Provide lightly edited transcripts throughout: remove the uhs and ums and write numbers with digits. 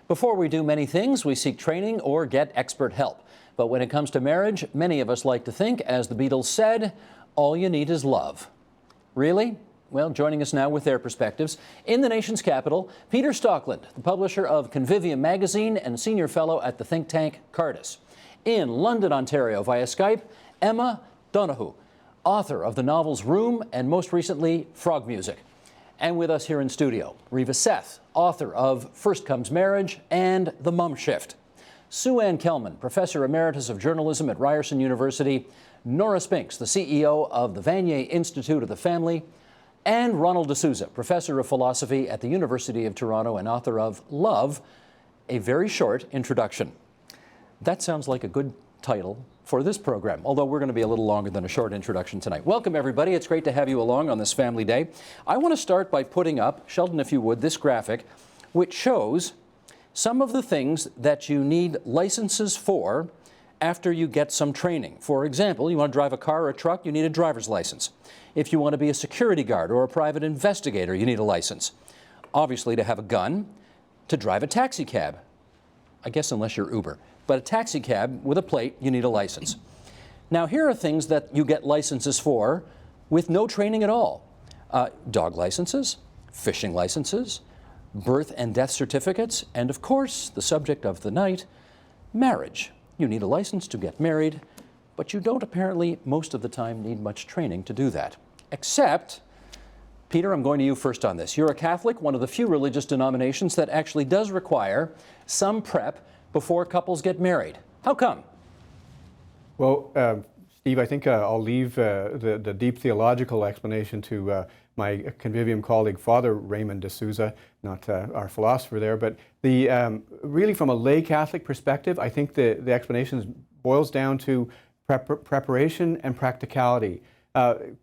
Before we do many things, we seek training or get expert help. But when it comes to marriage, many of us like to think, as the Beatles said, all you need is love. Really? Well, joining us now with their perspectives, in the nation's capital, Peter Stockland, the publisher of Convivium magazine and senior fellow at the think tank Cardis. In London, Ontario, via Skype, Emma Donoghue, author of the novels Room and most recently Frog Music. And with us here in studio, Riva Seth, author of First Comes Marriage and The Mum Shift. Sue Ann Kelman, Professor Emeritus of Journalism at Ryerson University. Nora Spinks, the CEO of the Vanier Institute of the Family. And Ronald D'Souza, Professor of Philosophy at the University of Toronto and author of Love, a very short introduction. That sounds like a good title for this program, although we're going to be a little longer than a short introduction tonight. Welcome, everybody. It's great to have you along on this family day. I want to start by putting up, Sheldon, if you would, this graphic, which shows some of the things that you need licenses for after you get some training. For example, you want to drive a car or a truck, you need a driver's license. If you want to be a security guard or a private investigator, you need a license. Obviously, to have a gun, to drive a taxi cab. I guess unless you're Uber. But a taxi cab with a plate, you need a license. Now, here are things that you get licenses for with no training at all. Dog licenses, fishing licenses, birth and death certificates, and of course, the subject of the night, marriage. You need a license to get married, but you don't apparently most of the time need much training to do that. Except, Peter, I'm going to you first on this. You're a Catholic, one of the few religious denominations that actually does require some prep before couples get married. How come? Well, Steve, I think I'll leave the deep theological explanation to my Convivium colleague, Father Raymond D'Souza, not our philosopher there. But really from a lay Catholic perspective, I think the explanation boils down to preparation and practicality.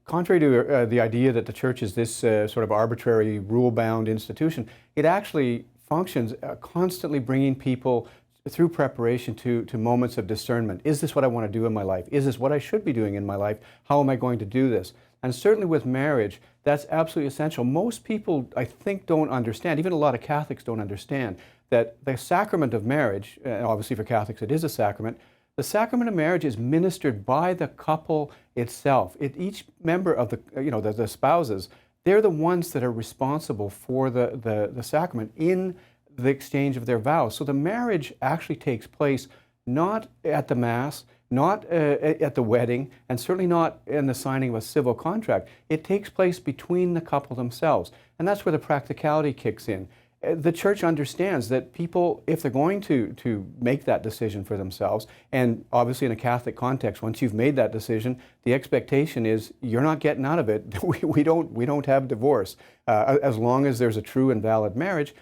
Contrary to the idea that the church is this sort of arbitrary, rule-bound institution, it actually functions constantly bringing people through preparation to moments of discernment. Is this what I want to do in my life? Is this what I should be doing in my life? How am I going to do this? And certainly with marriage, that's absolutely essential. Most people, I think, don't understand, even a lot of Catholics don't understand, that the sacrament of marriage, and obviously for Catholics it is a sacrament, the sacrament of marriage is ministered by the couple itself. Each member of the spouses, they're the ones that are responsible for the sacrament in the exchange of their vows. So the marriage actually takes place not at the Mass, not at the wedding, and certainly not in the signing of a civil contract. It takes place between the couple themselves. And that's where the practicality kicks in. The church understands that people, if they're going to make that decision for themselves, and obviously in a Catholic context, once you've made that decision, the expectation is you're not getting out of it. We don't have divorce as long as there's a true and valid marriage.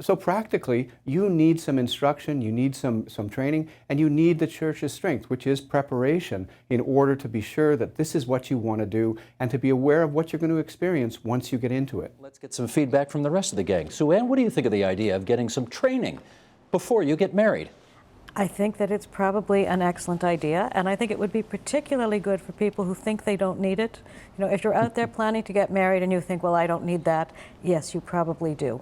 So practically, you need some instruction, you need some training, and you need the church's strength, which is preparation, in order to be sure that this is what you want to do and to be aware of what you're going to experience once you get into it. Let's get some feedback from the rest of the gang. Sue Ann, what do you think of the idea of getting some training before you get married? I think that it's probably an excellent idea, and I think it would be particularly good for people who think they don't need it. You know, if you're out there planning to get married and you think, well, I don't need that, yes, you probably do.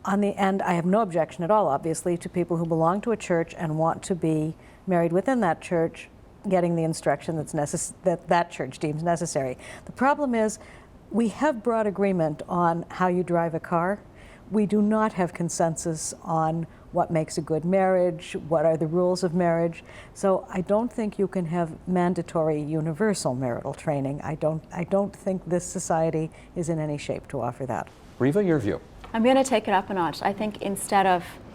On the end, I have no objection at all, obviously, to people who belong to a church and want to be married within that church, getting the instruction that church deems necessary. The problem is, we have broad agreement on how you drive a car. We do not have consensus on what makes a good marriage, what are the rules of marriage. So I don't think you can have mandatory universal marital training. I don't think this society is in any shape to offer that. Riva, your view? I'm going to take it up a notch. I think in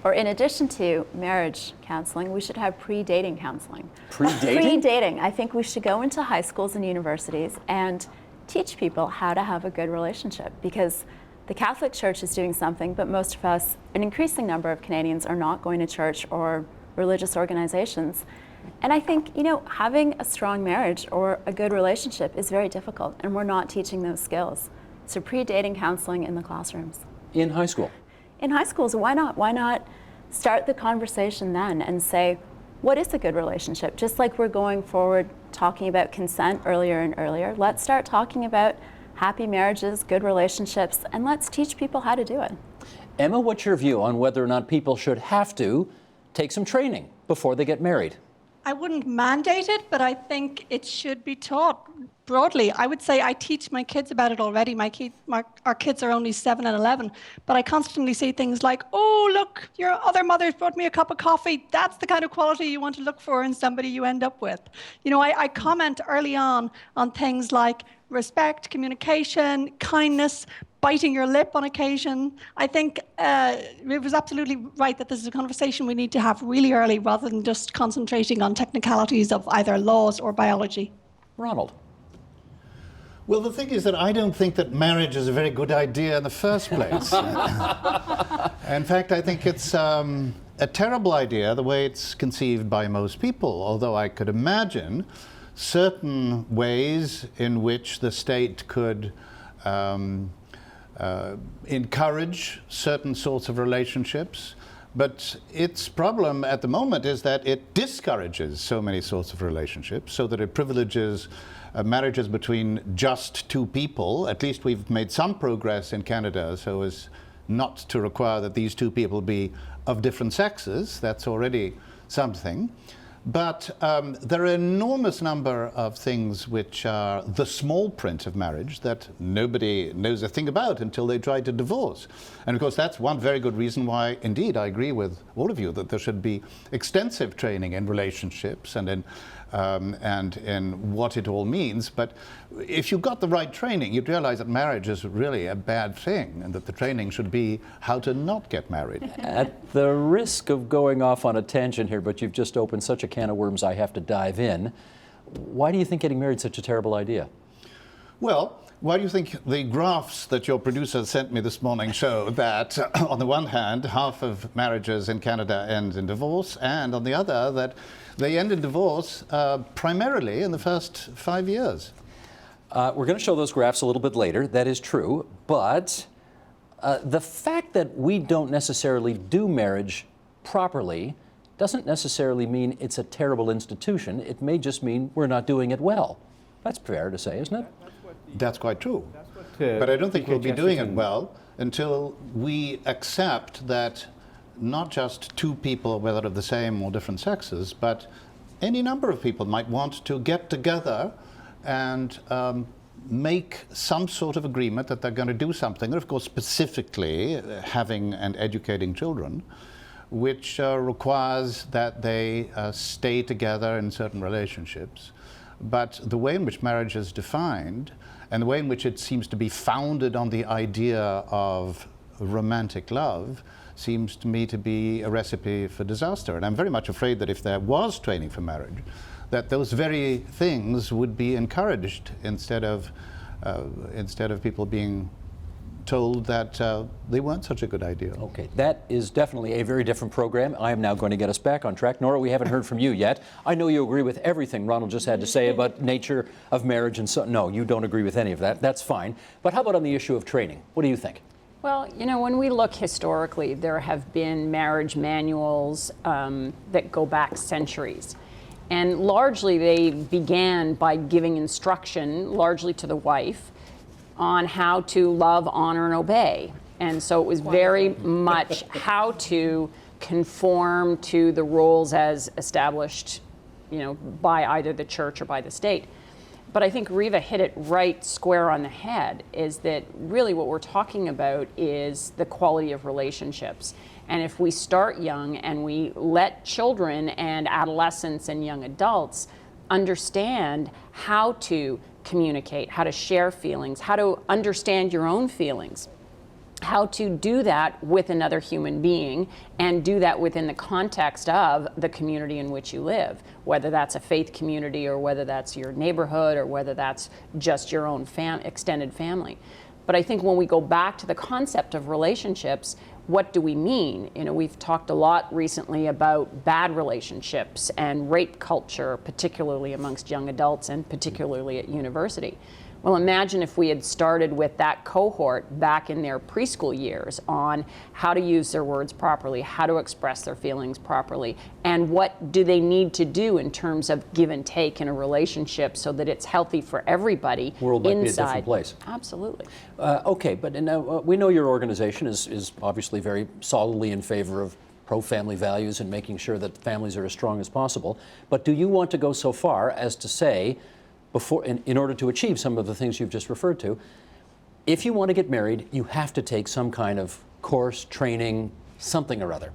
addition to marriage counseling, we should have pre-dating counseling. Pre-dating? Pre-dating. I think we should go into high schools and universities and teach people how to have a good relationship, because the Catholic Church is doing something, but most of us, an increasing number of Canadians, are not going to church or religious organizations. And I think, having a strong marriage or a good relationship is very difficult, and we're not teaching those skills. So pre-dating counseling in the classrooms. In high school? In high schools, why not? Why not start the conversation then and say, what is a good relationship? Just like we're going forward talking about consent earlier and earlier, let's start talking about happy marriages, good relationships, and let's teach people how to do it. Emma, what's your view on whether or not people should have to take some training before they get married? I wouldn't mandate it, but I think it should be taught broadly. I would say I teach my kids about it already. Our kids are only 7 and 11, but I constantly say things like, oh, look, your other mother's brought me a cup of coffee. That's the kind of quality you want to look for in somebody you end up with. You know, I comment early on things like respect, communication, kindness, biting your lip on occasion. I think it was absolutely right that this is a conversation we need to have really early rather than just concentrating on technicalities of either laws or biology. Ronald. Well, the thing is that I don't think that marriage is a very good idea in the first place. In fact, I think it's a terrible idea the way it's conceived by most people, although I could imagine certain ways in which the state could encourage certain sorts of relationships. But its problem at the moment is that it discourages so many sorts of relationships, so that it privileges marriages between just two people. At least we've made some progress in Canada so as not to require that these two people be of different sexes. That's already something. But there are an enormous number of things which are the small print of marriage that nobody knows a thing about until they try to divorce. And of course, that's one very good reason why, indeed, I agree with all of you that there should be extensive training in relationships and in what it all means. But if you've got the right training, you'd realize that marriage is really a bad thing and that the training should be how to not get married. At the risk of going off on a tangent here, but you've just opened such a can of worms I have to dive in. Why do you think getting married is such a terrible idea? Well, why do you think the graphs that your producer sent me this morning show that, on the one hand, half of marriages in Canada end in divorce, and on the other, that they end in divorce primarily in the first 5 years? We're going to show those graphs a little bit later. That is true. But the fact that we don't necessarily do marriage properly doesn't necessarily mean it's a terrible institution. It may just mean we're not doing it well. That's fair to say, isn't it? That's quite true. But I don't think we'll be doing it well until we accept that not just two people, whether of the same or different sexes, but any number of people might want to get together and make some sort of agreement that they're going to do something, and of course specifically having and educating children, which requires that they stay together in certain relationships. But the way in which marriage is defined and the way in which it seems to be founded on the idea of romantic love seems to me to be a recipe for disaster. And I'm very much afraid that if there was training for marriage, that those very things would be encouraged instead of people being told that they weren't such a good idea. Okay, that is definitely a very different program. I am now going to get us back on track. Nora, we haven't heard from you yet. I know you agree with everything Ronald just had to say about nature of marriage and so. No, you don't agree with any of that. That's fine. But how about on the issue of training? What do you think? Well, you know, when we look historically, there have been marriage manuals that go back centuries. And largely they began by giving instruction, largely to the wife, on how to love, honor, and obey. And so it was very much how to conform to the roles as established, you know, by either the church or by the state. But I think Riva hit it right square on the head, is that really what we're talking about is the quality of relationships. And if we start young and we let children and adolescents and young adults understand how to communicate, how to share feelings, how to understand your own feelings, how to do that with another human being and do that within the context of the community in which you live, whether that's a faith community or whether that's your neighborhood or whether that's just your own extended family. But I think when we go back to the concept of relationships, what do we mean? You know, we've talked a lot recently about bad relationships and rape culture, particularly amongst young adults and particularly at university. Well, imagine if we had started with that cohort back in their preschool years on how to use their words properly, how to express their feelings properly, and what do they need to do in terms of give and take in a relationship so that it's healthy for everybody World might inside. be a different place. Absolutely. Okay, but we know your organization is obviously very solidly in favor of pro-family values and making sure that families are as strong as possible. But do you want to go so far as to say, in order to achieve some of the things you've just referred to, if you want to get married, you have to take some kind of course, training, something or other?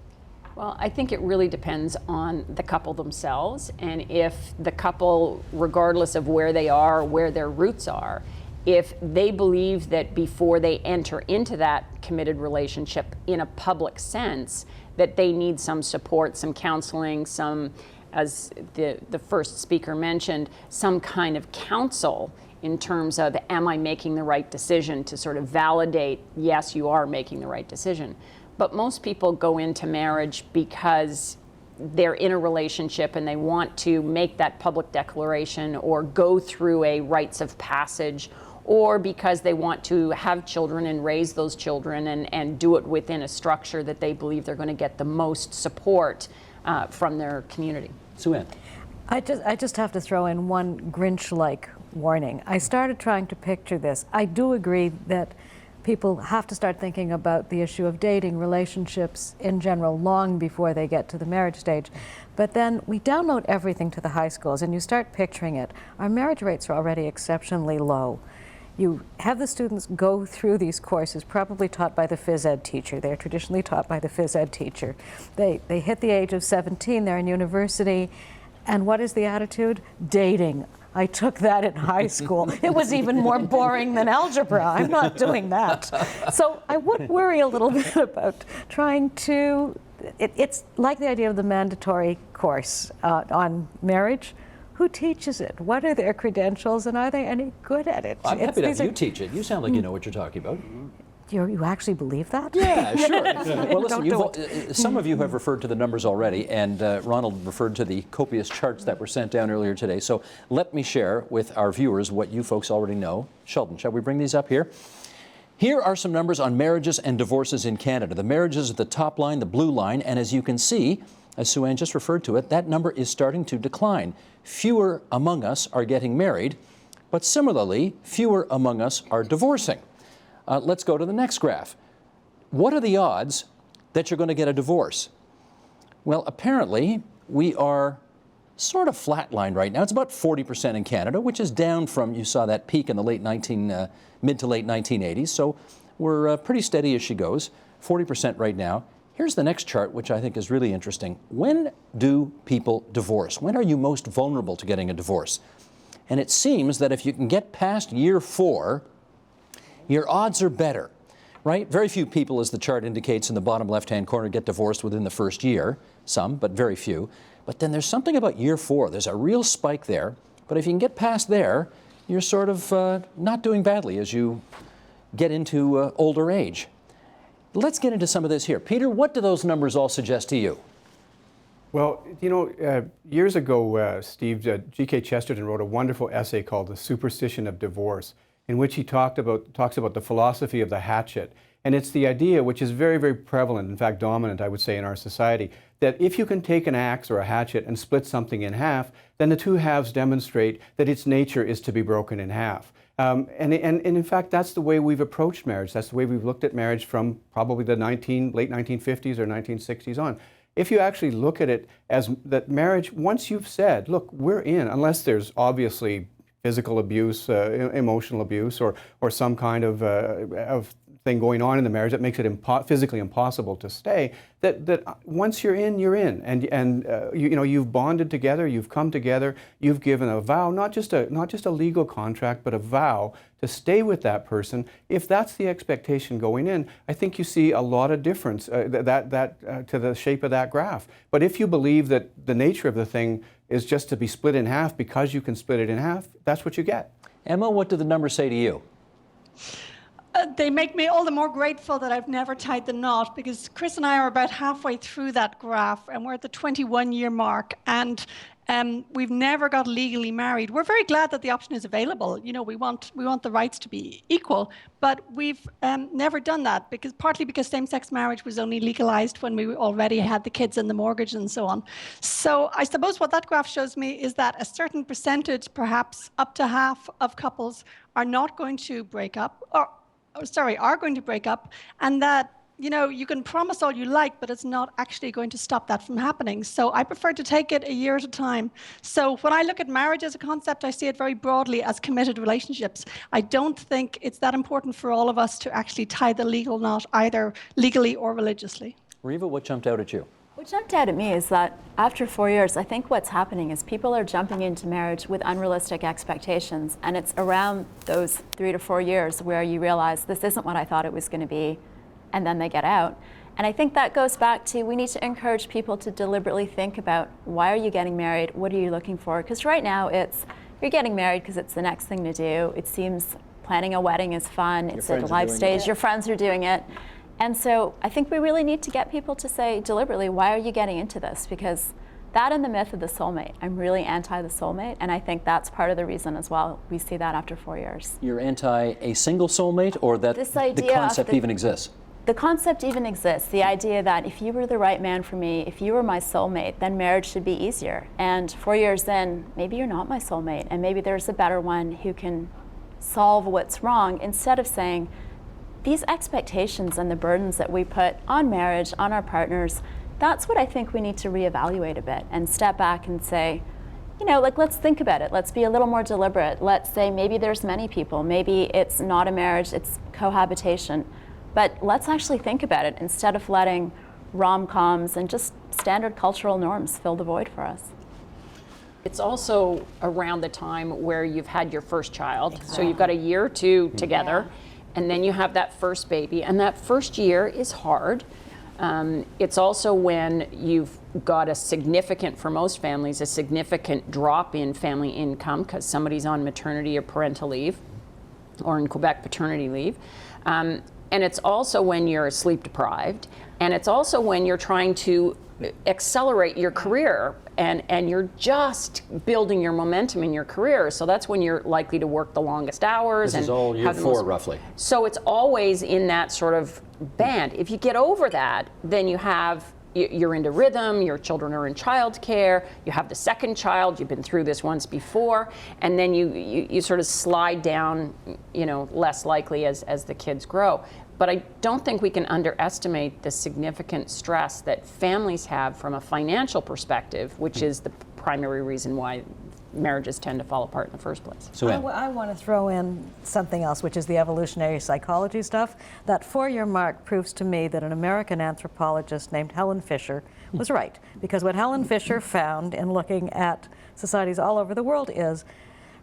Well, I think it really depends on the couple themselves, and if the couple, regardless of where they are, where their roots are, if they believe that before they enter into that committed relationship in a public sense, that they need some support, some counseling, some, as the first speaker mentioned, some kind of counsel in terms of, am I making the right decision, to sort of validate, yes, you are making the right decision. But most people go into marriage because they're in a relationship and they want to make that public declaration or go through a rites of passage, or because they want to have children and raise those children and do it within a structure that they believe they're going to get the most support from their community. Sue-Ann. I just have to throw in one Grinch-like warning. I started trying to picture this. I do agree that people have to start thinking about the issue of dating, relationships in general, long before they get to the marriage stage. But then we download everything to the high schools and you start picturing it. Our marriage rates are already exceptionally low. You have the students go through these courses, probably taught by the phys ed teacher. They're traditionally taught by the phys ed teacher. They hit the age of 17, they're in university, and what is the attitude? Dating. I took that in high school. It was even more boring than algebra. I'm not doing that. So I would worry a little bit about trying to, it's like the idea of the mandatory course on marriage. Who teaches it? What are their credentials, and are they any good at it? I'm happy to have you teach it. You sound like you know what you're talking about. You actually believe that? Yeah, sure. Well, listen, some of you have referred to the numbers already, and Ronald referred to the copious charts that were sent down earlier today. So let me share with our viewers what you folks already know. Sheldon, shall we bring these up here? Here are some numbers on marriages and divorces in Canada. The marriages at the top line, the blue line, and as you can see, as Sue-Ann just referred to it, that number is starting to decline. Fewer among us are getting married, but similarly, fewer among us are divorcing. Let's go to the next graph. What are the odds that you're going to get a divorce? Well, apparently, we are sort of flatlined right now. It's about 40% in Canada, which is down from, you saw that peak in the mid to late 1980s. So we're pretty steady as she goes, 40% right now. Here's the next chart, which I think is really interesting. When do people divorce? When are you most vulnerable to getting a divorce? And it seems that if you can get past year 4, your odds are better, right? Very few people, as the chart indicates in the bottom left-hand corner, get divorced within the first year. Some, but very few. But then there's something about year 4. There's a real spike there. But if you can get past there, you're sort of not doing badly as you get into older age. Let's get into some of this here. Peter, what do those numbers all suggest to you? Well, you know, years ago, Steve, G.K. Chesterton wrote a wonderful essay called The Superstition of Divorce, in which he talks about the philosophy of the hatchet. And it's the idea, which is very, very prevalent, in fact dominant, I would say, in our society, that if you can take an axe or a hatchet and split something in half, then the two halves demonstrate that its nature is to be broken in half. And in fact, that's the way we've approached marriage. That's the way we've looked at marriage from probably the late 1950s or 1960s on. If you actually look at it as that marriage, once you've said, look, we're in, unless there's obviously physical abuse, emotional abuse, or some kind of thing going on in the marriage that makes it physically impossible to stay, that once you're in, and you've bonded together, you've come together, you've given a vow, not just a legal contract, but a vow to stay with that person. If that's the expectation going in, I think you see a lot of difference to the shape of that graph. But if you believe that the nature of the thing is just to be split in half because you can split it in half, that's what you get. Emma, what do the numbers say to you? They make me all the more grateful that I've never tied the knot, because Chris and I are about halfway through that graph and we're at the 21-year mark. And We've never got legally married. We're very glad that the option is available. You know, we want the rights to be equal, but we've never done that partly because same-sex marriage was only legalized when we already had the kids and the mortgage and so on. So I suppose what that graph shows me is that a certain percentage, perhaps up to half of couples, are not going to break up, are going to break up, and that, you know, you can promise all you like, but it's not actually going to stop that from happening. So I prefer to take it a year at a time. So when I look at marriage as a concept, I see it very broadly as committed relationships. I don't think it's that important for all of us to actually tie the legal knot, either legally or religiously. Reva, what jumped out at you? What jumped out at me is that after 4 years, I think what's happening is people are jumping into marriage with unrealistic expectations. And it's around those 3 to 4 years where you realize this isn't what I thought it was going to be. And then they get out. And I think that goes back to, we need to encourage people to deliberately think about, why are you getting married? What are you looking for? Because right now you're getting married because it's the next thing to do. It seems planning a wedding is fun. It's at a life stage. Your friends are doing it. And so I think we really need to get people to say deliberately, why are you getting into this? Because that and the myth of the soulmate, I'm really anti the soulmate, and I think that's part of the reason as well. We see that after 4 years. You're anti a single soulmate, or that the concept even exists? The concept even exists, the idea that if you were the right man for me, if you were my soulmate, then marriage should be easier. And 4 years in, maybe you're not my soulmate, and maybe there's a better one who can solve what's wrong, instead of saying, these expectations and the burdens that we put on marriage, on our partners, that's what I think we need to reevaluate a bit and step back and say, you know, like, let's think about it. Let's be a little more deliberate. Let's say maybe there's many people, maybe it's not a marriage, it's cohabitation. But let's actually think about it instead of letting rom-coms and just standard cultural norms fill the void for us. It's also around the time where you've had your first child. Exactly. So you've got a year or two together, and then you have that first baby. And that first year is hard. It's also when you've got a significant, for most families, a significant drop in family income because somebody's on maternity or parental leave, or in Quebec, paternity leave. And it's also when you're sleep deprived, and it's also when you're trying to accelerate your career and you're just building your momentum in your career. So that's when you're likely to work the longest hours. This is all year 4, roughly. So it's always in that sort of band. If you get over that, then you're into rhythm, your children are in childcare, you have the second child, you've been through this once before, and then you sort of slide down, you know, less likely as the kids grow. But I don't think we can underestimate the significant stress that families have from a financial perspective, which is the primary reason why marriages tend to fall apart in the first place. So I want to throw in something else, which is the evolutionary psychology stuff. That 4-year mark proves to me that an American anthropologist named Helen Fisher was right. Because what Helen Fisher found in looking at societies all over the world is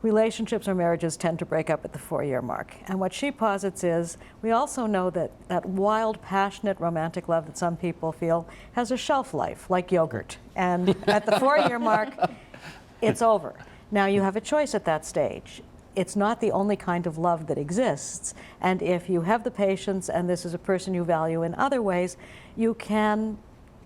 relationships or marriages tend to break up at the 4-year mark. And what she posits is, we also know that that wild, passionate, romantic love that some people feel has a shelf life, like yogurt. And at the 4-year mark, it's over. Now you have a choice at that stage. It's not the only kind of love that exists. And if you have the patience, and this is a person you value in other ways, you can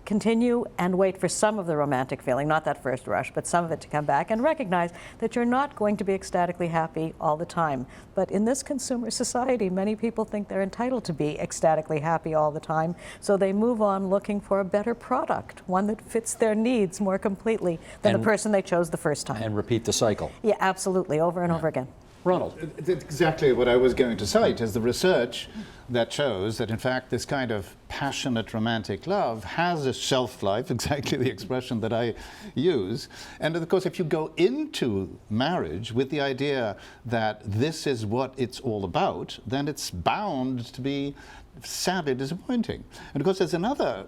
continue and wait for some of the romantic feeling, not that first rush, but some of it to come back, and recognize that you're not going to be ecstatically happy all the time. But in this consumer society, many people think they're entitled to be ecstatically happy all the time, so they move on looking for a better product, one that fits their needs more completely than the person they chose the first time. And repeat the cycle. Yeah, absolutely, over and over again. Ronald. It's exactly what I was going to cite, is the research that shows that, in fact, this kind of passionate romantic love has a shelf life, exactly the expression that I use. And of course, if you go into marriage with the idea that this is what it's all about, then it's bound to be sadly disappointing. And of course, there's another,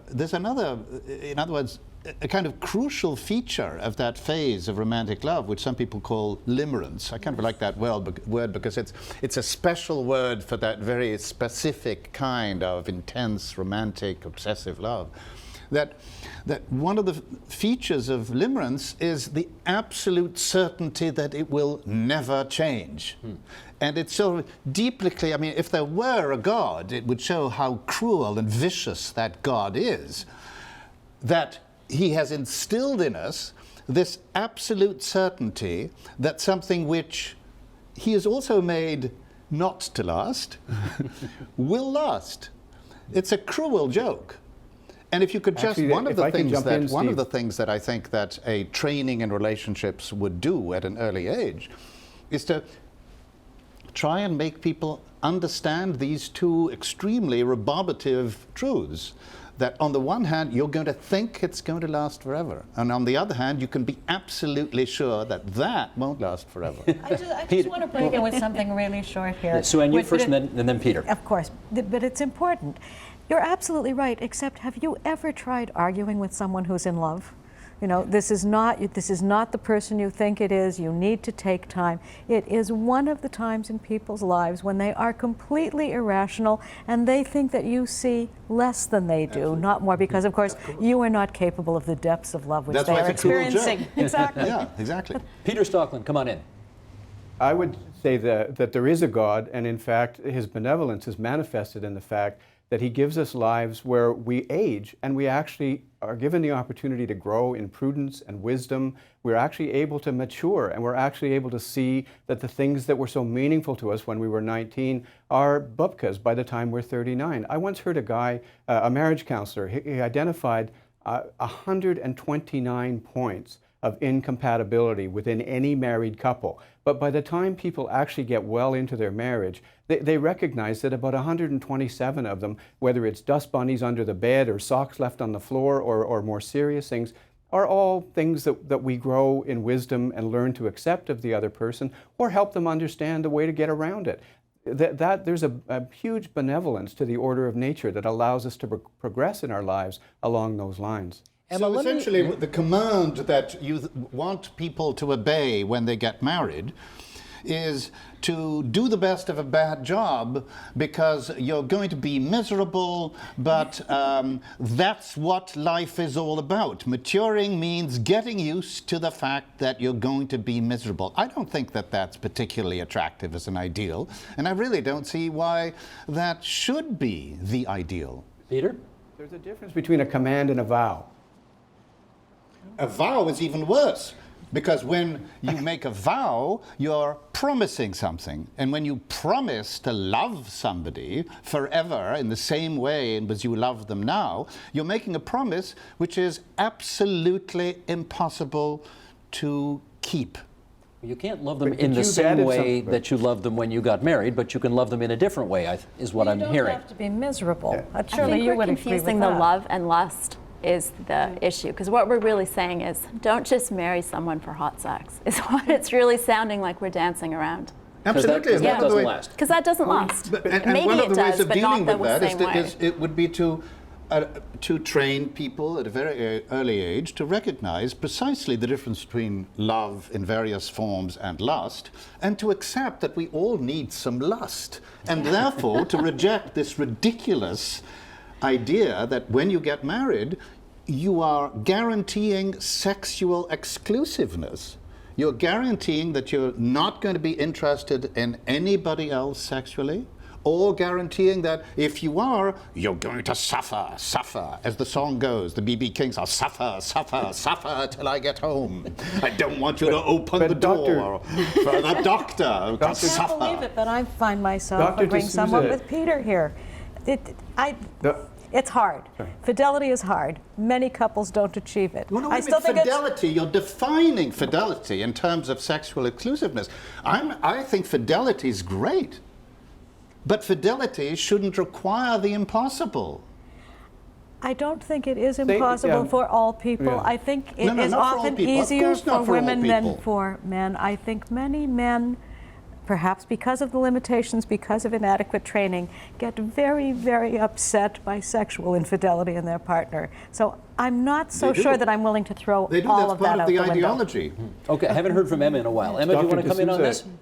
in other words, a kind of crucial feature of that phase of romantic love, which some people call limerence. I kind of like that word because it's a special word for that very specific kind of intense, romantic, obsessive love. That one of the features of limerence is the absolute certainty that it will never change. And it's so deeply clear. I mean, if there were a God, it would show how cruel and vicious that God is, that he has instilled in us this absolute certainty that something which he is also made not to last will last. It's a cruel joke. And if you could just, Actually, one of if the I could things jump that in, one of Steve. the things that I think that a training in relationships would do at an early age is to try and make people understand these two extremely rebarbative truths. That on the one hand, you're going to think it's going to last forever. And on the other hand, you can be absolutely sure that that won't last forever. I just want to break in with something really short here. Sue Ann, you But first, it- and then Peter. Of course, but it's important. You're absolutely right, except have you ever tried arguing with someone who's in love? You know, this is not the person you think it is. You need to take time. It is one of the times in people's lives when they are completely irrational and they think that you see less than they do, not more, because of course you are not capable of the depths of love which That's they why are it's a cruel joke. experiencing. Exactly. Yeah, exactly. Peter Stocklin, come on in. I would say that there is a God, and in fact, his benevolence is manifested in the fact that he gives us lives where we age and we actually are given the opportunity to grow in prudence and wisdom. We're actually able to mature, and we're actually able to see that the things that were so meaningful to us when we were 19 are bupkas by the time we're 39. I once heard a guy, a marriage counselor, he identified 129 points of incompatibility within any married couple. But by the time people actually get well into their marriage, they recognize that about 127 of them, whether it's dust bunnies under the bed or socks left on the floor or more serious things, are all things that we grow in wisdom and learn to accept of the other person or help them understand the way to get around it. There's a huge benevolence to the order of nature that allows us to progress in our lives along those lines. Emma, So let me- essentially, the command that you want people to obey when they get married is to do the best of a bad job because you're going to be miserable, but that's what life is all about. Maturing means getting used to the fact that you're going to be miserable. I don't think that that's particularly attractive as an ideal, and I really don't see why that should be the ideal. Peter? There's a difference between a command and a vow. A vow is even worse, because when you make a vow, you're promising something. And when you promise to love somebody forever in the same way as you love them now, you're making a promise which is absolutely impossible to keep. You can't love them But in the you've same added way some- that you loved them when you got married, but you can love them in a different way, is what I'm you hearing. don't have to be miserable. I Surely think you we're would agree confusing with the that. love and lust is the issue, because what we're really saying is don't just marry someone for hot sex is what it's really sounding like we're dancing around, Absolutely. Because that and one of the doesn't way- last. because that doesn't last. And Maybe one of it the does, ways of but not dealing the with that same way. it would be to train people at a very early age to recognize precisely the difference between love in various forms and lust, and to accept that we all need some lust, and therefore to reject this ridiculous idea that when you get married, you are guaranteeing sexual exclusiveness. You're guaranteeing that you're not going to be interested in anybody else sexually, or guaranteeing that if you are, you're going to suffer, suffer. As the song goes, the B.B. King's, I'll suffer, suffer, suffer till I get home. I don't want you to open but the Doctor- door for the doctor. I'll I can't suffer. believe it, but I find myself Dr. agreeing somewhat D'Souza- with Peter here. The- It's hard. Fidelity is hard. Many couples don't achieve it. Well, no, I wait a still minute, think it's fidelity, you're defining fidelity in terms of sexual exclusiveness. I think fidelity is great, but fidelity shouldn't require the impossible. I don't think it is impossible yeah. for all people. Yeah. I think it No, is not for all often people. Of easier course not for for all women than people. for men. I think many men, perhaps because of the limitations, because of inadequate training, get very, very upset by sexual infidelity in their partner. So I'm not so They do. sure that I'm willing to throw They do, all that's of part that of out the the window. ideology. Okay, I haven't heard from Emma in a while. Emma, do you Dr. want to come in on D'Souza- this?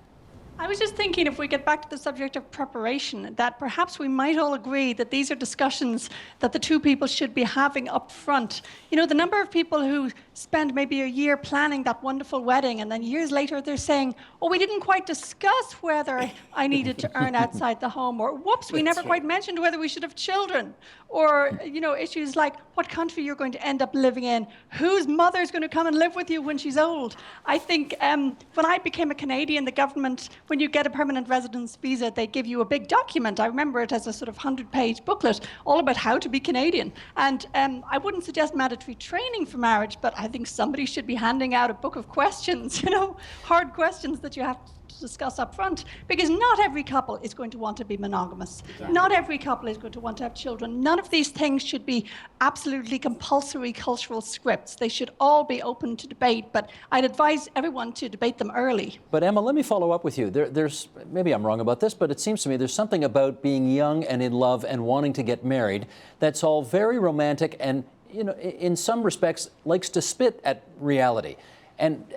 I was just thinking, if we get back to the subject of preparation, that perhaps we might all agree that these are discussions that the two people should be having up front. You know, the number of people who spend maybe a year planning that wonderful wedding, and then years later they're saying, oh, we didn't quite discuss whether I needed to earn outside the home, or whoops, we never quite mentioned whether we should have children, or, you know, issues like what country you're going to end up living in, whose mother's going to come and live with you when she's old. I think when I became a Canadian, the government, when you get a permanent residence visa, they give you a big document. I remember it as a sort of 100-page booklet all about how to be Canadian. And I wouldn't suggest mandatory training for marriage, but I think somebody should be handing out a book of questions, you know, hard questions that you have to discuss up front, because not every couple is going to want to be monogamous. Exactly. Not every couple is going to want to have children. None of these things should be absolutely compulsory cultural scripts. They should all be open to debate, but I'd advise everyone to debate them early. But Emma, let me follow up with you. There's, maybe I'm wrong about this, but it seems to me there's something about being young and in love and wanting to get married that's all very romantic and, you know, in some respects likes to spit at reality. And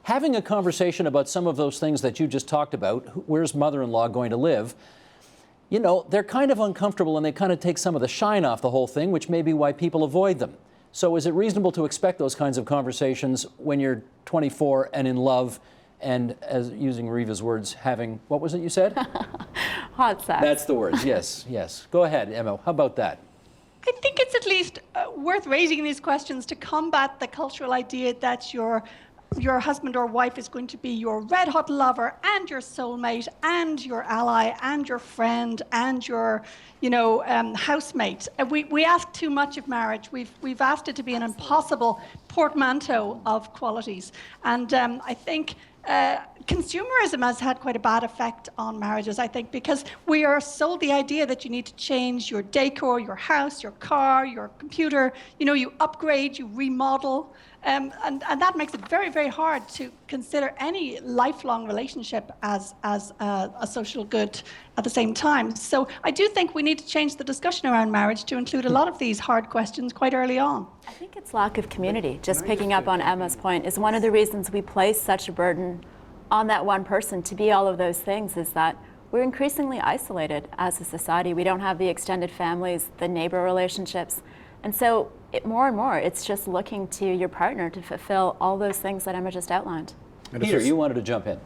having a conversation about some of those things that you just talked about, where's mother-in-law going to live, you know, they're kind of uncomfortable and they kind of take some of the shine off the whole thing, which may be why people avoid them. So is it reasonable to expect those kinds of conversations when you're 24 and in love and, as using Reva's words, having, what was it you said? Hot sex. That's the words, yes, yes. Go ahead, Emma, how about that? I think it's at least worth raising these questions to combat the cultural idea that your husband or wife is going to be your red-hot lover and your soulmate and your ally and your friend and your, you know, housemate. We ask too much of marriage. We've asked it to be an impossible portmanteau of qualities. And I think consumerism has had quite a bad effect on marriages, I think, because we are sold the idea that you need to change your decor, your house, your car, your computer. You know, you upgrade, you remodel. And that makes it very, very hard to consider any lifelong relationship as a social good at the same time. So I do think we need to change the discussion around marriage to include a lot of these hard questions quite early on. I think it's lack of community. Just picking up on Emma's point is one of the reasons we place such a burden on that one person to be all of those things, is that we're increasingly isolated as a society. We don't have the extended families, the neighbor relationships. And so more and more, it's just looking to your partner to fulfill all those things that Emma just outlined. Peter, you wanted to jump in.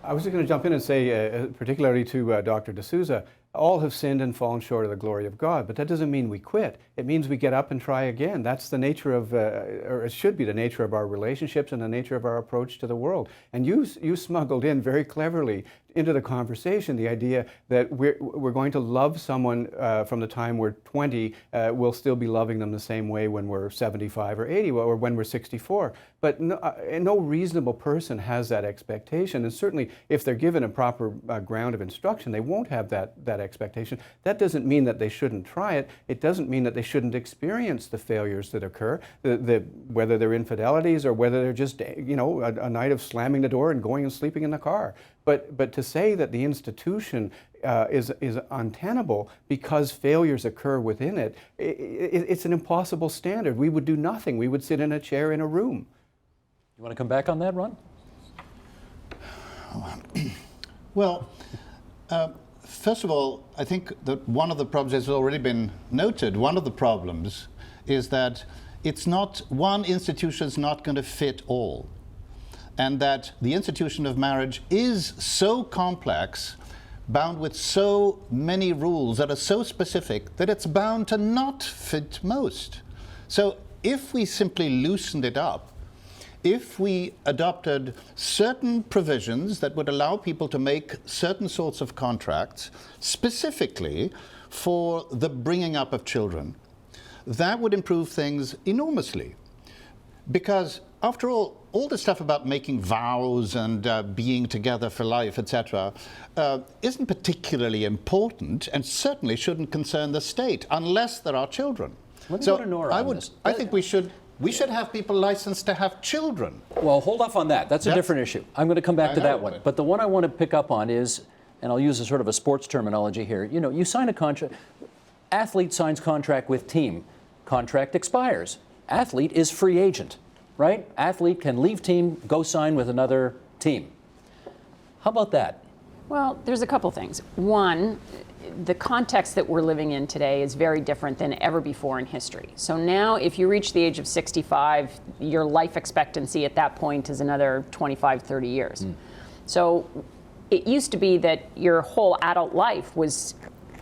I was just going to jump in and say, particularly to Dr. D'Souza, all have sinned and fallen short of the glory of God, but that doesn't mean we quit. It means we get up and try again. That's the nature of, or it should be the nature of our relationships and the nature of our approach to the world. And you smuggled in very cleverly into the conversation the idea that we're going to love someone from the time we're 20, we'll still be loving them the same way when we're 75 or 80 or when we're 64. But no reasonable person has that expectation, and certainly if they're given a proper ground of instruction, they won't have that expectation. That doesn't mean that they shouldn't try it. It doesn't mean that they shouldn't experience the failures that occur, whether they're infidelities or whether they're just, you know, a night of slamming the door and going and sleeping in the car. But to say that the institution is untenable because failures occur within it, it's an impossible standard. We would do nothing. We would sit in a chair in a room. You want to come back on that, Ron? Well, first of all, I think that one of the problems has already been noted. One of the problems is that it's not, one institution is not going to fit all. And that the institution of marriage is so complex, bound with so many rules that are so specific, that it's bound to not fit most. So if we simply loosened it up, if we adopted certain provisions that would allow people to make certain sorts of contracts specifically for the bringing up of children, that would improve things enormously. Because after all the stuff about making vows and being together for life, etc., isn't particularly important and certainly shouldn't concern the state unless there are children. So I think we should have people licensed to have children. Well, hold off on that. That's a different issue. I'm going to come back to that one. But the one I want to pick up on is, and I'll use a sort of a sports terminology here, you know, you sign a contract, athlete signs contract with team, contract expires. Athlete is free agent, right? Athlete can leave team, go sign with another team. How about that? Well, there's a couple things. One, the context that we're living in today is very different than ever before in history. So now, if you reach the age of 65, your life expectancy at that point is another 25, 30 years. So it used to be that your whole adult life was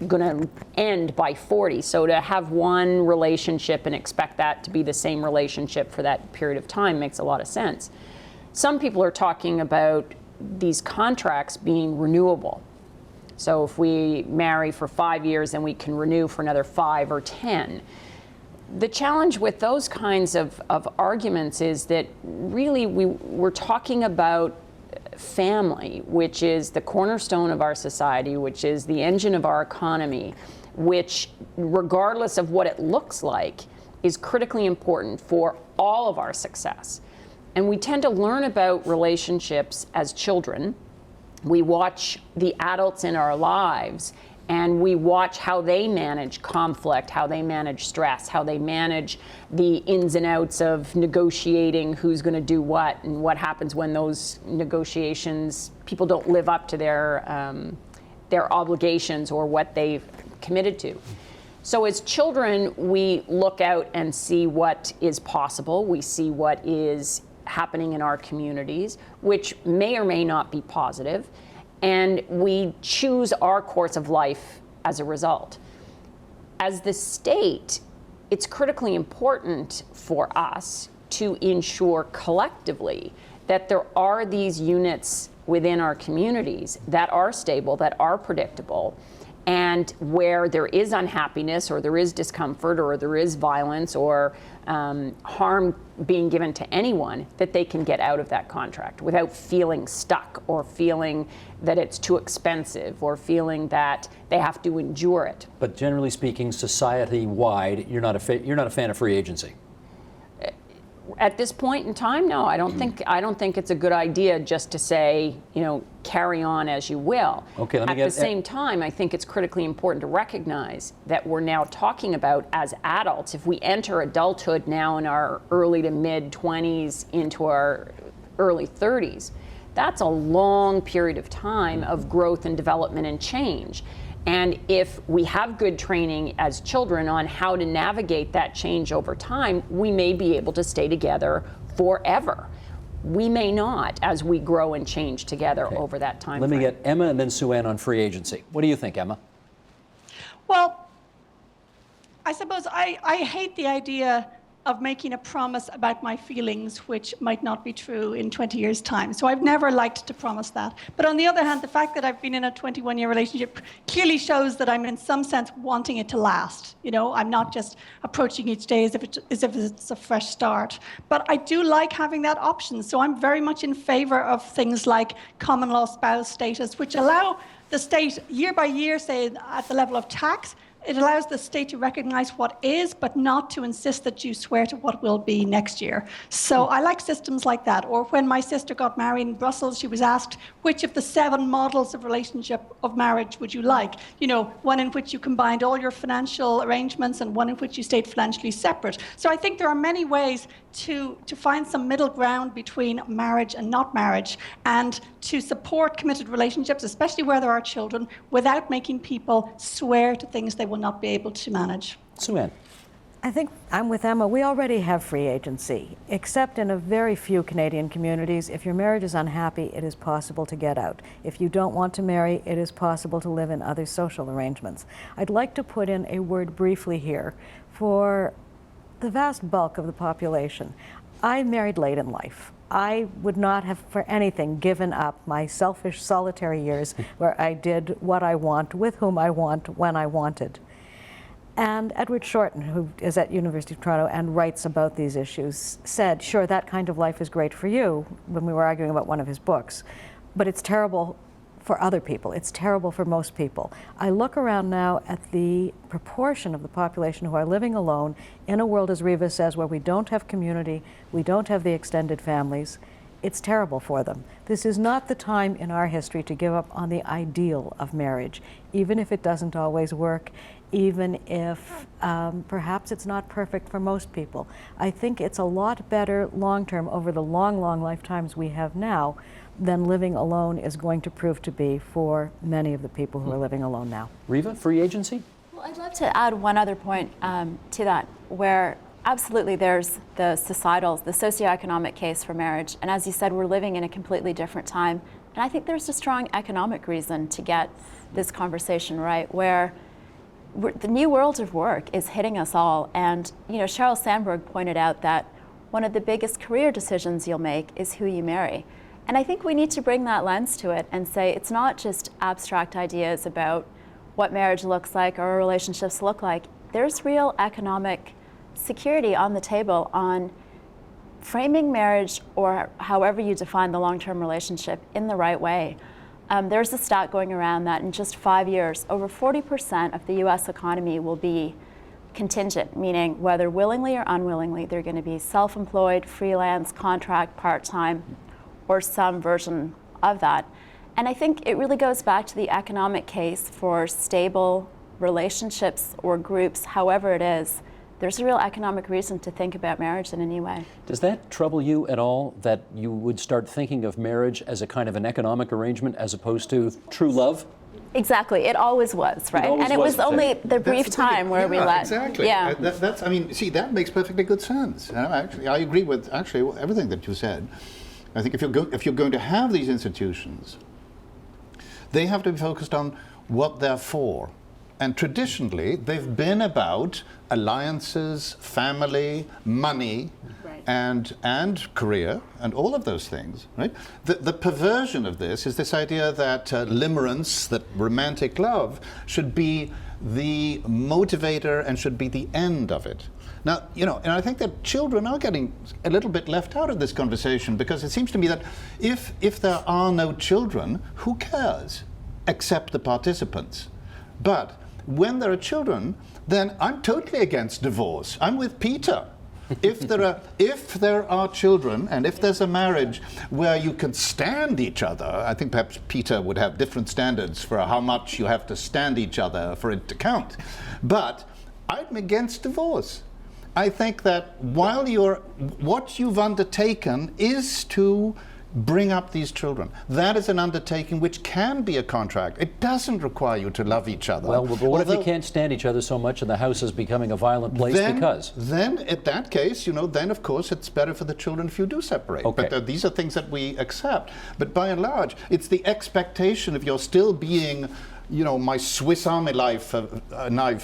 going to end by 40. So to have one relationship and expect that to be the same relationship for that period of time makes a lot of sense. Some people are talking about these contracts being renewable. So if we marry for 5 years, then we can renew for another 5 or 10. The challenge with those kinds of arguments is that really we're talking about family, which is the cornerstone of our society, which is the engine of our economy, which, regardless of what it looks like, is critically important for all of our success. And we tend to learn about relationships as children. We watch the adults in our lives, and we watch how they manage conflict, how they manage stress, how they manage the ins and outs of negotiating who's going to do what, and what happens when those negotiations, people don't live up to their obligations or what they've committed to. So as children, we look out and see what is possible. We see what is happening in our communities, which may or may not be positive, and we choose our course of life as a result. As the state, it's critically important for us to ensure collectively that there are these units within our communities that are stable, that are predictable, and where there is unhappiness or there is discomfort or there is violence or harm being given to anyone, that they can get out of that contract without feeling stuck or feeling that it's too expensive or feeling that they have to endure it. But generally speaking, society-wide, you're not a fan of free agency. At this point in time, no, I don't think it's a good idea just to say, carry on as you will. Okay, At the same time, I think it's critically important to recognize that we're now talking about, as adults, if we enter adulthood now in our early to mid 20s into our early 30s, that's a long period of time of growth and development and change. And if we have good training as children on how to navigate that change over time, we may be able to stay together forever. We may not, as we grow and change together over that time Let me frame. get Emma and then Sue Ann on free agency. What do you think, Emma? Well, I suppose I hate the idea of making a promise about my feelings which might not be true in 20 years' time. So I've never liked to promise that. But on the other hand, the fact that I've been in a 21-year relationship clearly shows that I'm in some sense wanting it to last. I'm not just approaching each day as if it's a fresh start. But I do like having that option. So I'm very much in favor of things like common law spouse status, which allow the state year by year, say at the level of tax, it allows the state to recognize what is, but not to insist that you swear to what will be next year. So I like systems like that. Or when my sister got married in Brussels, she was asked, which of the 7 models of relationship of marriage would you like? One in which you combined all your financial arrangements and one in which you stayed financially separate. So I think there are many ways to find some middle ground between marriage and not marriage, and to support committed relationships, especially where there are children, without making people swear to things they will not be able to manage. Sue Ann. I think I'm with Emma. We already have free agency, except in a very few Canadian communities. If your marriage is unhappy, it is possible to get out. If you don't want to marry, it is possible to live in other social arrangements. I'd like to put in a word briefly here for the vast bulk of the population. I married late in life. I would not have for anything given up my selfish, solitary years where I did what I want, with whom I want, when I wanted. And Edward Shorten, who is at University of Toronto and writes about these issues, said, sure, that kind of life is great for you, when we were arguing about one of his books, but it's terrible for other people. It's terrible for most people. I look around now at the proportion of the population who are living alone in a world, as Riva says, where we don't have community, we don't have the extended families. It's terrible for them. This is not the time in our history to give up on the ideal of marriage, even if it doesn't always work. even if perhaps it's not perfect for most people. I think it's a lot better long-term over the long, long lifetimes we have now than living alone is going to prove to be for many of the people who are living alone now. Riva, free agency? Well, I'd love to add one other point to that, where absolutely there's the socioeconomic case for marriage. And as you said, we're living in a completely different time. And I think there's a strong economic reason to get this conversation right, where the new world of work is hitting us all. And Sheryl Sandberg pointed out that one of the biggest career decisions you'll make is who you marry. And I think we need to bring that lens to it and say it's not just abstract ideas about what marriage looks like or relationships look like. There's real economic security on the table on framing marriage, or however you define the long-term relationship, in the right way. There's a stat going around that in just 5 years, over 40% of the US economy will be contingent, meaning whether willingly or unwillingly, they're going to be self-employed, freelance, contract, part-time, or some version of that. And I think it really goes back to the economic case for stable relationships or groups, however it is. There's a real economic reason to think about marriage in a new way. Does that trouble you at all, that you would start thinking of marriage as a kind of an economic arrangement as opposed to true love? Exactly, it always was, right? always And it was was, only Ted. the brief time where we let. Exactly. Yeah. That's. I mean, see, that makes perfectly good sense. And I agree with actually everything that you said. I think if you're going to have these institutions, they have to be focused on what they're for. And traditionally, they've been about alliances, family, money, Right. and career, and all of those things. Right? The perversion of this is this idea that limerence, that romantic love, should be the motivator and should be the end of it. Now, and I think that children are getting a little bit left out of this conversation, because it seems to me that if there are no children, who cares except the participants? But when there are children, then I'm totally against divorce. I'm with Peter. If there are children, and if there's a marriage where you can stand each other, I think perhaps Peter would have different standards for how much you have to stand each other for it to count. But I'm against divorce. I think that what you've undertaken is to bring up these children. That is an undertaking which can be a contract. It doesn't require you to love each other. Well, but what if you can't stand each other so much and the house is becoming a violent place because? Then, in that case, then of course it's better for the children if you do separate. Okay. But these are things that we accept. But by and large, it's the expectation of you're still being, my Swiss Army knife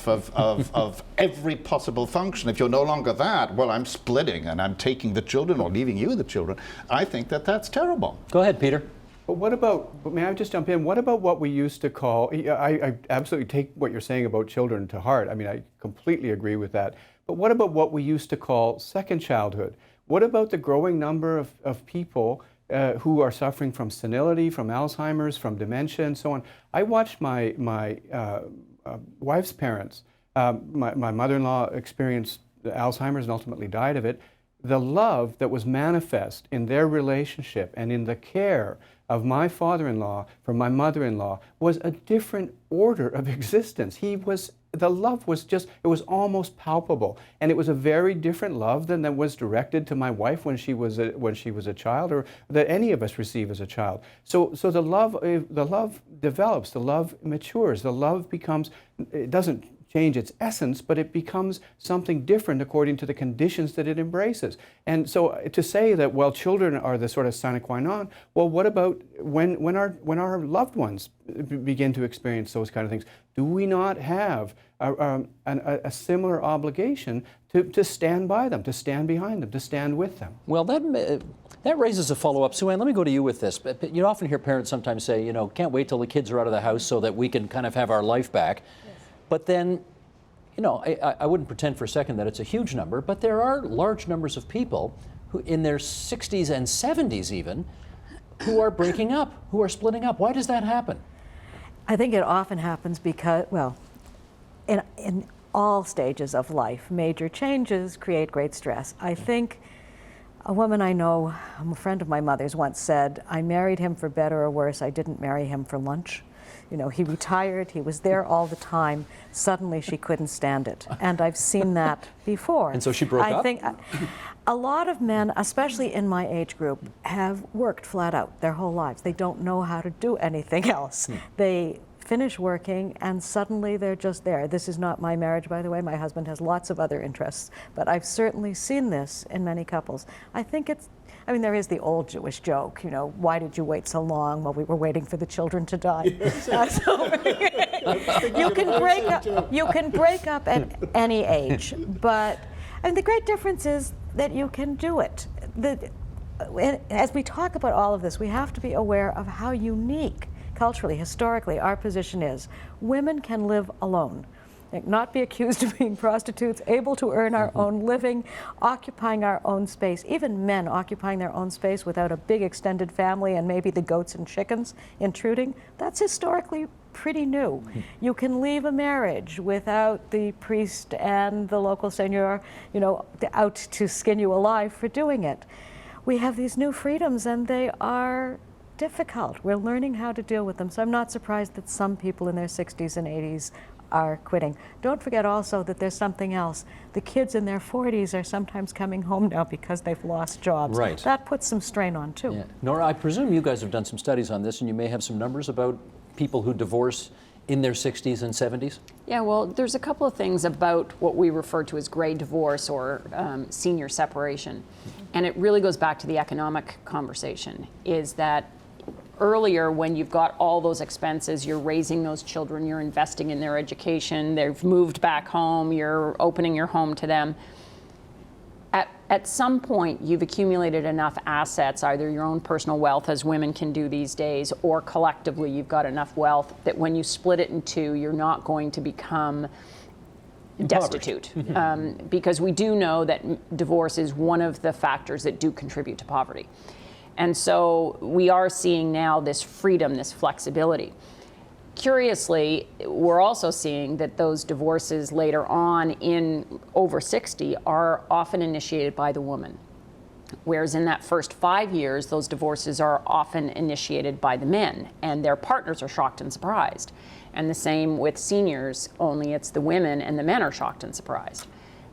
of every possible function. If you're no longer that, well, I'm splitting and I'm taking the children or leaving you the children. I think that that's terrible. Go ahead, Peter. But may I just jump in? What about what we used to call, I absolutely take what you're saying about children to heart. I mean, I completely agree with that. But what about what we used to call second childhood? What about the growing number of people who are suffering from senility, from Alzheimer's, from dementia, and so on? I watched my wife's parents. My mother-in-law experienced Alzheimer's and ultimately died of it. The love that was manifest in their relationship and in the care of my father-in-law for my mother-in-law was a different order of existence. The love was it was almost palpable, and it was a very different love than that was directed to my wife when she was a child, or that any of us receive as a child. So the love develops, the love matures, the love becomes, it doesn't change its essence, but it becomes something different according to the conditions that it embraces. And so to say that, well, children are the sort of sine qua non, well, what about when our loved ones begin to experience those kind of things? Do we not have a similar obligation to stand by them, to stand behind them, to stand with them? Well, that raises a follow-up. Sue-Ann, let me go to you with this. You often hear parents sometimes say, can't wait till the kids are out of the house so that we can kind of have our life back. Yes. But then, I wouldn't pretend for a second that it's a huge number, but there are large numbers of people who, in their 60s and 70s even, who are breaking up, who are splitting up. Why does that happen? I think it often happens because, in all stages of life, major changes create great stress. I think a woman I know, a friend of my mother's, once said, "I married him for better or worse, I didn't marry him for lunch." he retired, he was there all the time. Suddenly she couldn't stand it. And I've seen that before. And so she broke up? I think a lot of men, especially in my age group, have worked flat out their whole lives. They don't know how to do anything else. They finish working and suddenly they're just there. This is not my marriage, by the way. My husband has lots of other interests, but I've certainly seen this in many couples. I think there is the old Jewish joke, why did you wait so long? Well, we were waiting for the children to die. You can break up at any age, but the great difference is that you can do it. As we talk about all of this, we have to be aware of how unique culturally, historically, our position is. Women can live alone, not be accused of being prostitutes, able to earn our own living, occupying our own space, even men occupying their own space without a big extended family and maybe the goats and chickens intruding. That's historically pretty new. You can leave a marriage without the priest and the local seigneur, out to skin you alive for doing it. We have these new freedoms and they are difficult. We're learning how to deal with them. So I'm not surprised that some people in their 60s and 80s are quitting. Don't forget also that there's something else. The kids in their 40s are sometimes coming home now because they've lost jobs. Right. That puts some strain on too. Yeah. Nora, I presume you guys have done some studies on this and you may have some numbers about people who divorce in their 60s and 70s? Yeah, well, there's a couple of things about what we refer to as gray divorce or senior separation. And it really goes back to the economic conversation, is that earlier when you've got all those expenses, you're raising those children, you're investing in their education, they've moved back home, you're opening your home to them. At some point, you've accumulated enough assets, either your own personal wealth, as women can do these days, or collectively you've got enough wealth that when you split it in two, you're not going to become destitute. Because we do know that divorce is one of the factors that do contribute to poverty. And so we are seeing now this freedom, this flexibility. Curiously, we're also seeing that those divorces later on in over 60 are often initiated by the woman. Whereas in that first 5 years, those divorces are often initiated by the men, and their partners are shocked and surprised. And the same with seniors, only it's the women and the men are shocked and surprised.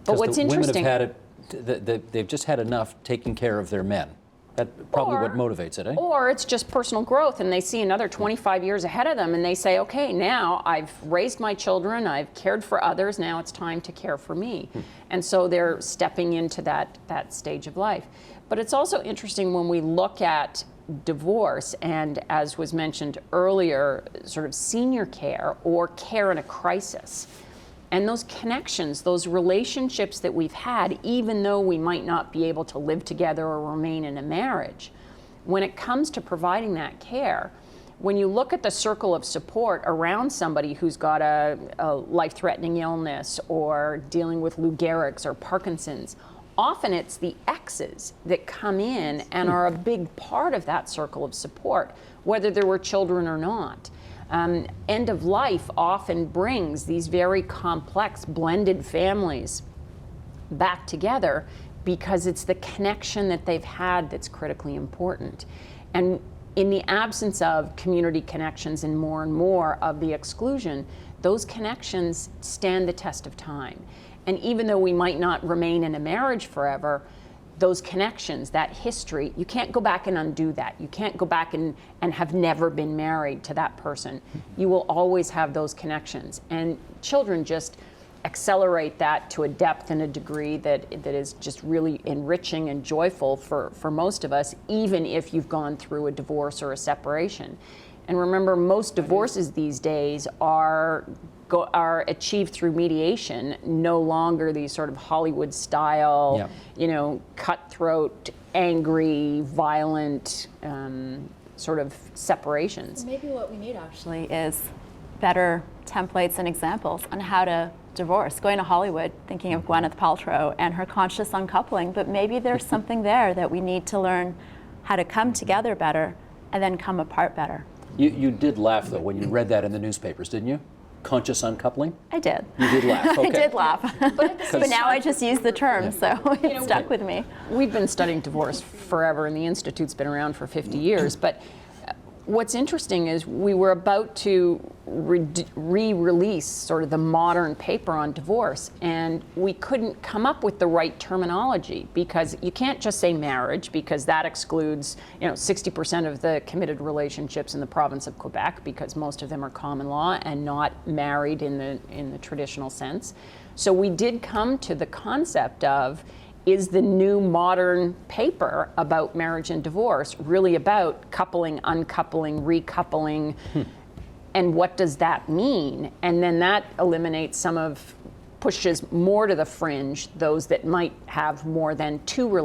But what's interesting— women have had it, they've just had enough taking care of their men. That's probably what motivates it, eh? Or it's just personal growth, and they see another 25 years ahead of them, and they say, okay, now I've raised my children, I've cared for others, now it's time to care for me. And so they're stepping into that stage of life. But it's also interesting when we look at divorce, and as was mentioned earlier, sort of senior care or care in a crisis. And those connections, those relationships that we've had, even though we might not be able to live together or remain in a marriage, when it comes to providing that care, when you look at the circle of support around somebody who's got a life-threatening illness or dealing with Lou Gehrig's or Parkinson's, often it's the exes that come in and are a big part of that circle of support, whether there were children or not. End of life often brings these very complex blended families back together because it's the connection that they've had that's critically important. And in the absence of community connections and more of the exclusion, those connections stand the test of time. And even though we might not remain in a marriage forever, those connections, that history, you can't go back and undo that. You can't go back and have never been married to that person. You will always have those connections. And children just accelerate that to a depth and a degree that is just really enriching and joyful for most of us, even if you've gone through a divorce or a separation. And remember, most divorces these days are achieved through mediation, no longer these sort of Hollywood style, cutthroat, angry, violent sort of separations. Maybe what we need actually is better templates and examples on how to divorce. Going to Hollywood, thinking of Gwyneth Paltrow and her conscious uncoupling, but maybe there's something there that we need to learn how to come together better and then come apart better. You did laugh, though, when you read that in the newspapers, didn't you? Conscious uncoupling? I did. You did laugh, okay. I did laugh. But now I just use the term, so it stuck with me. We've been studying divorce forever, and the Institute's been around for 50 years, but what's interesting is we were about to re-release sort of the modern paper on divorce, and we couldn't come up with the right terminology, because you can't just say marriage, because that excludes 60% of the committed relationships in the province of Quebec, because most of them are common law and not married in the traditional sense. So we did come to the concept of, is the new modern paper about marriage and divorce really about coupling, uncoupling, recoupling, and what does that mean? And then that eliminates pushes more to the fringe those that might have more than two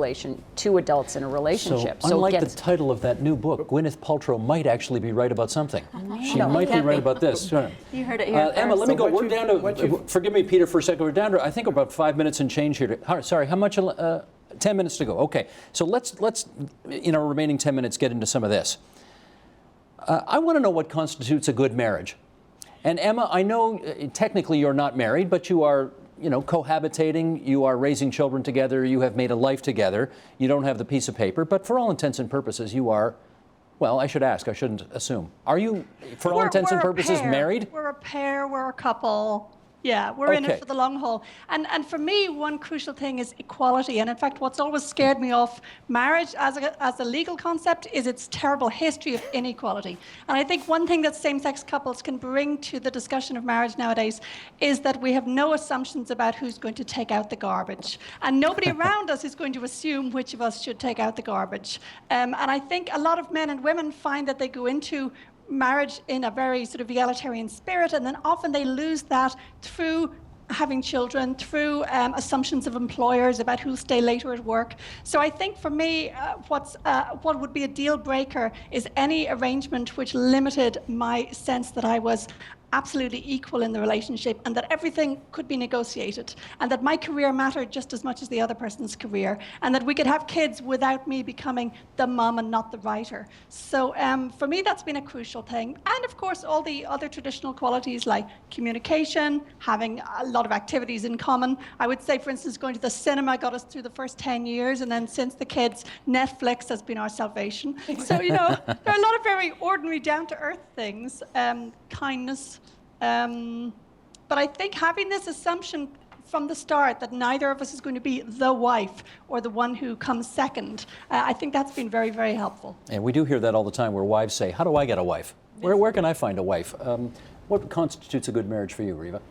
adults in a relationship. So unlike the title of that new book, Gwyneth Paltrow might actually be right about something. She might be right about this. You heard it here Emma, first. let me go. We're down to, forgive me, Peter, for a second. We're down to, I think, about 5 minutes and change here. Sorry, how much? 10 minutes to go. Okay, so let's in our remaining 10 minutes get into some of this. I want to know what constitutes a good marriage. And Emma, I know technically you're not married, but you are, cohabitating, you are raising children together, you have made a life together, you don't have the piece of paper, but for all intents and purposes, you are, well, I should ask, I shouldn't assume. Are you, for all intents and purposes, married? We're a pair, we're a couple. Yeah, we're in it for the long haul. And for me, one crucial thing is equality. And in fact, what's always scared me off marriage as a legal concept is its terrible history of inequality. And I think one thing that same-sex couples can bring to the discussion of marriage nowadays is that we have no assumptions about who's going to take out the garbage. And nobody around us is going to assume which of us should take out the garbage. And I think a lot of men and women find that they go into marriage in a very sort of egalitarian spirit, and then often they lose that through having children, through assumptions of employers about who'll stay later at work. So I think for me, what would be a deal breaker is any arrangement which limited my sense that I was absolutely equal in the relationship, and that everything could be negotiated, and that my career mattered just as much as the other person's career, and that we could have kids without me becoming the mum and not the writer. So for me, that's been a crucial thing. And of course, all the other traditional qualities like communication, having a lot of activities in common. I would say, for instance, going to the cinema got us through the first 10 years, and then since the kids, Netflix has been our salvation. So, there are a lot of very ordinary, down-to-earth things, kindness. But I think having this assumption from the start that neither of us is going to be the wife or the one who comes second, I think that's been very, very helpful. And we do hear that all the time, where wives say, how do I get a wife? Where can I find a wife? What constitutes a good marriage for you, Riva?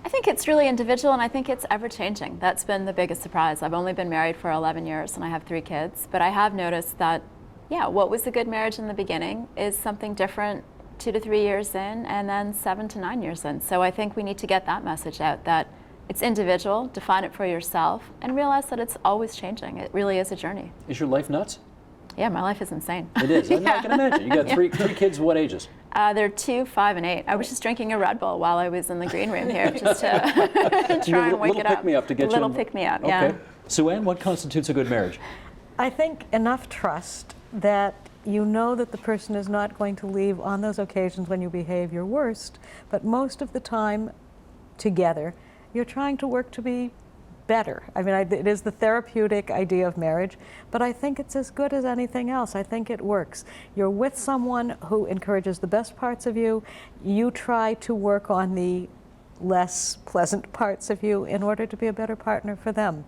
I think it's really individual, and I think it's ever-changing. That's been the biggest surprise. I've only been married for 11 years, and I have 3 kids. But I have noticed that, what was a good marriage in the beginning is something different 2 to 3 years in, and then 7 to 9 years in. So I think we need to get that message out, that it's individual, define it for yourself, and realize that it's always changing. It really is a journey. Is your life nuts? Yeah, my life is insane. It is. I can imagine. You got three kids. What ages? They're 2, 5, and 8. I was just drinking a Red Bull while I was in the green room here, just to try and wake it up. Little pick-me-up to get you. Little pick-me-up, yeah. Okay. Sue-Ann, what constitutes a good marriage? I think enough trust that you know that the person is not going to leave on those occasions when you behave your worst, but most of the time together, you're trying to work to be better. I mean, it is the therapeutic idea of marriage, but I think it's as good as anything else. I think it works. You're with someone who encourages the best parts of you. You try to work on the less pleasant parts of you in order to be a better partner for them.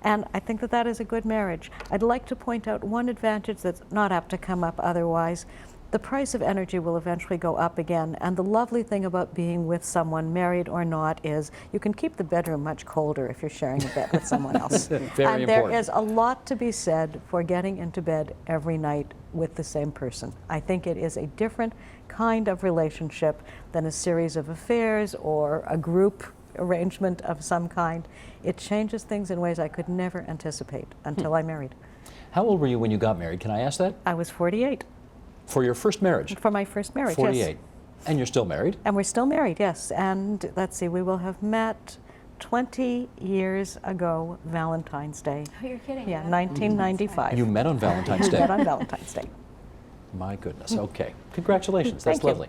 And I think that that is a good marriage. I'd like to point out one advantage that's not apt to come up otherwise. The price of energy will eventually go up again, and the lovely thing about being with someone, married or not, is you can keep the bedroom much colder if you're sharing a bed with someone else. Very and important. There is a lot to be said for getting into bed every night with the same person. I think it is a different kind of relationship than a series of affairs or a group arrangement of some kind. It changes things in ways I could never anticipate until I married. How old were you when you got married? Can I ask that? I was 48. For your first marriage? For my first marriage, 48. yes. And you're still married? And we're still married, yes. And let's see, we will have met 20 years ago, Valentine's Day. Oh, you're kidding. Yeah, 1995. You met on Valentine's Day? Met on Valentine's Day. My goodness. Okay. Congratulations. That's Thank you. lovely.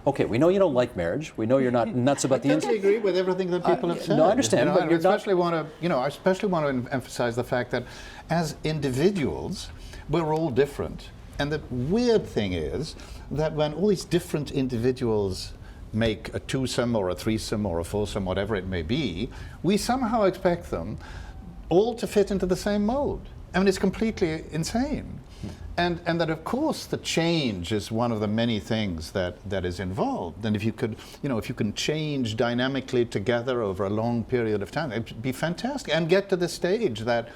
Okay, we know you don't like marriage. We know you're not nuts about the I totally agree with everything that people have said. No, I understand, but and you're I especially want to emphasize the fact that as individuals, we're all different. And the weird thing is that when all these different individuals make a twosome or a threesome or a foursome, whatever it may be, we somehow expect them all to fit into the same mold. I mean, it's completely insane. And that, of course, the change is one of the many things that is involved. And if you could, if you can change dynamically together over a long period of time, it'd be fantastic. And get to the stage that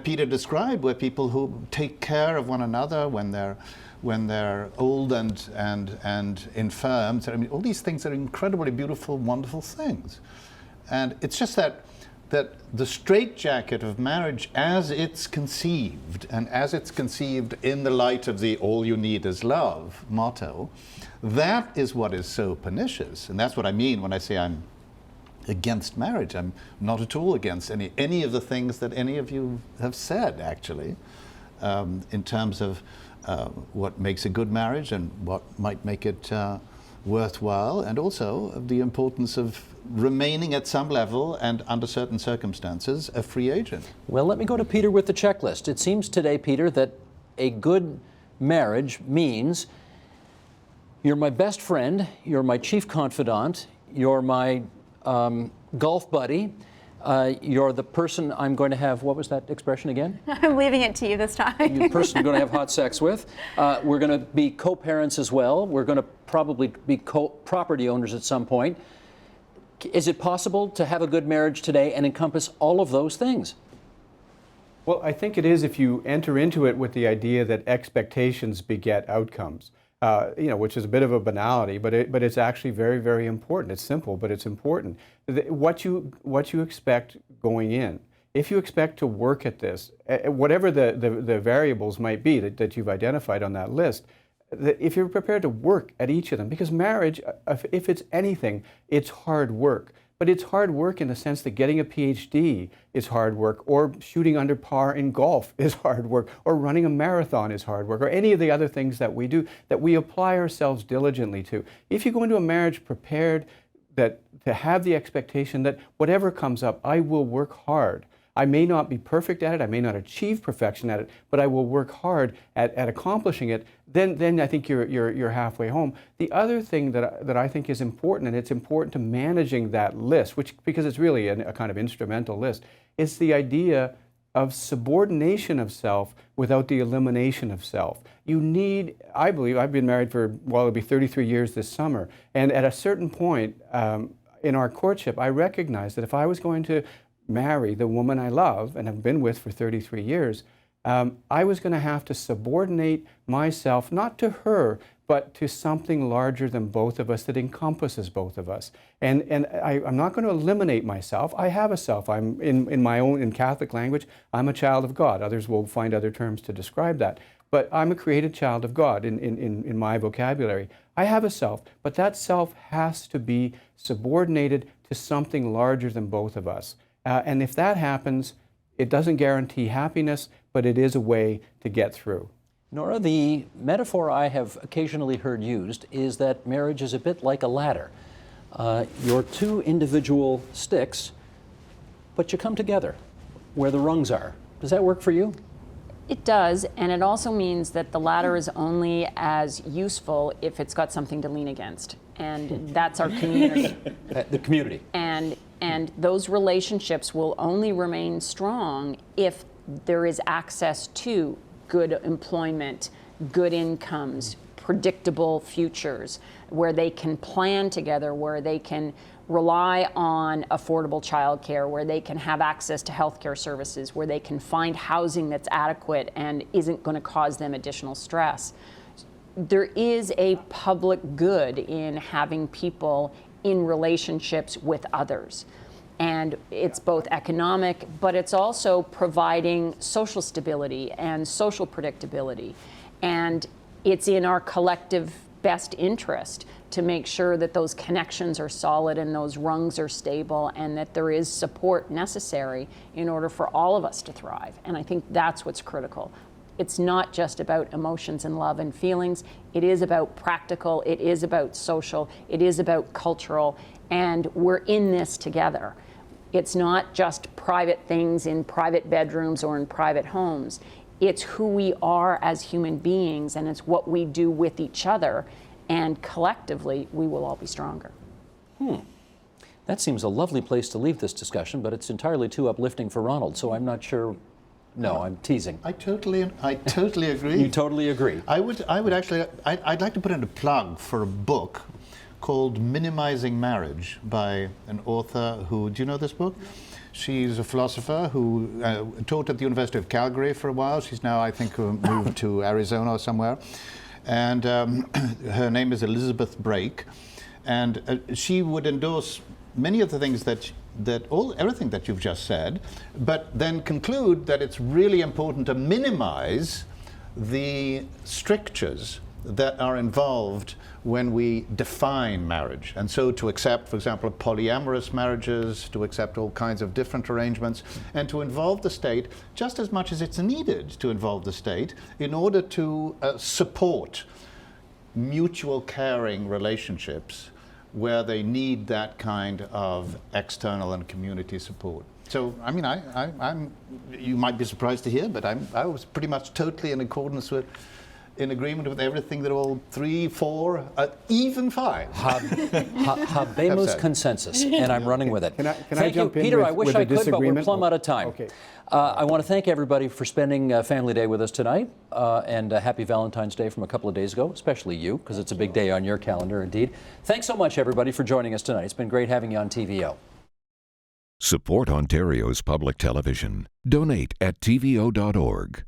Peter described, where people who take care of one another when they're old and infirm. So, I mean, all these things are incredibly beautiful, wonderful things. And it's just that the straitjacket of marriage as it's conceived, and as it's conceived in the light of the all you need is love motto, that is what is so pernicious. And that's what I mean when I say I'm against marriage. I'm not at all against any of the things that any of you have said, actually, in terms of what makes a good marriage and what might make it worthwhile, and also of the importance of remaining at some level and under certain circumstances a free agent. Well, let me go to Peter with the checklist. It seems today, Peter, that a good marriage means you're my best friend, you're my chief confidant, you're my golf buddy, you're the person I'm going to have, what was that expression again? I'm leaving it to you this time. The person I'm going to have hot sex with. We're going to be co-parents as well. We're going to probably be co-property owners at some point. Is it possible to have a good marriage today and encompass all of those things? Well, I think it is if you enter into it with the idea that expectations beget outcomes. Which is a bit of a banality, but it's actually very, very important. It's simple, but it's important. What you expect going in. If you expect to work at this, whatever the variables might be that you've identified on that list, if you're prepared to work at each of them, because marriage, if it's anything, it's hard work. But it's hard work in the sense that getting a PhD is hard work, or shooting under par in golf is hard work, or running a marathon is hard work, or any of the other things that we do that we apply ourselves diligently to. If you go into a marriage prepared to have the expectation that whatever comes up, I will work hard. I may not be perfect at it, I may not achieve perfection at it, but I will work hard at accomplishing it, then I think you're halfway home. The other thing that I think is important, and it's important to managing that list, because it's really a kind of instrumental list, is the idea of subordination of self without the elimination of self. You need, I believe, I've been married for, it'll be 33 years this summer, and at a certain point in our courtship, I recognized that if I was going to marry the woman I love and have been with for 33 years, I was going to have to subordinate myself, not to her, but to something larger than both of us that encompasses both of us. And I'm not going to eliminate myself. I have a self. I'm in my own, in Catholic language, I'm a child of God. Others will find other terms to describe that. But I'm a created child of God in my vocabulary. I have a self, but that self has to be subordinated to something larger than both of us. And if that happens, it doesn't guarantee happiness, but it is a way to get through. Nora, the metaphor I have occasionally heard used is that marriage is a bit like a ladder. You're two individual sticks, but you come together where the rungs are. Does that work for you? It does, and it also means that the ladder is only as useful if it's got something to lean against, and that's our community. The community. And those relationships will only remain strong if there is access to good employment, good incomes, predictable futures, where they can plan together, where they can rely on affordable childcare, where they can have access to healthcare services, where they can find housing that's adequate and isn't going to cause them additional stress. There is a public good in having people in relationships with others. And it's both economic, but it's also providing social stability and social predictability. And it's in our collective best interest to make sure that those connections are solid and those rungs are stable and that there is support necessary in order for all of us to thrive. And I think that's what's critical. It's not just about emotions and love and feelings. It is about practical, it is about social, it is about cultural, and we're in this together. It's not just private things in private bedrooms or in private homes. It's who we are as human beings, and it's what we do with each other. And collectively, we will all be stronger. That seems a lovely place to leave this discussion, but it's entirely too uplifting for Ronald, so I'm not sure. No, I'm teasing. I totally agree. You totally agree. I would actually, I'd like to put in a plug for a book called Minimizing Marriage by an author who, do you know this book? She's a philosopher who taught at the University of Calgary for a while. She's now, I think, moved to Arizona or somewhere. And her name is Elizabeth Brake. And she would endorse many of the things everything that you've just said, but then conclude that it's really important to minimize the strictures that are involved when we define marriage. And so to accept, for example, polyamorous marriages, to accept all kinds of different arrangements, and to involve the state just as much as it's needed to involve the state in order to support mutual caring relationships where they need that kind of external and community support. So, I mean, I'm you might be surprised to hear, but I was pretty much totally in agreement with everything that all 3, 4, even 5. Habemus consensus, and I'm running with it. Can I Thank jump you, in Peter. with- I wish with a I could, but we're disagreement? plumb out of time. Okay. I want to thank everybody for spending Family Day with us tonight, and happy Valentine's Day from a couple of days ago, especially you, because it's a big day on your calendar indeed. Thanks so much, everybody, for joining us tonight. It's been great having you on TVO. Support Ontario's public television. Donate at tvo.org.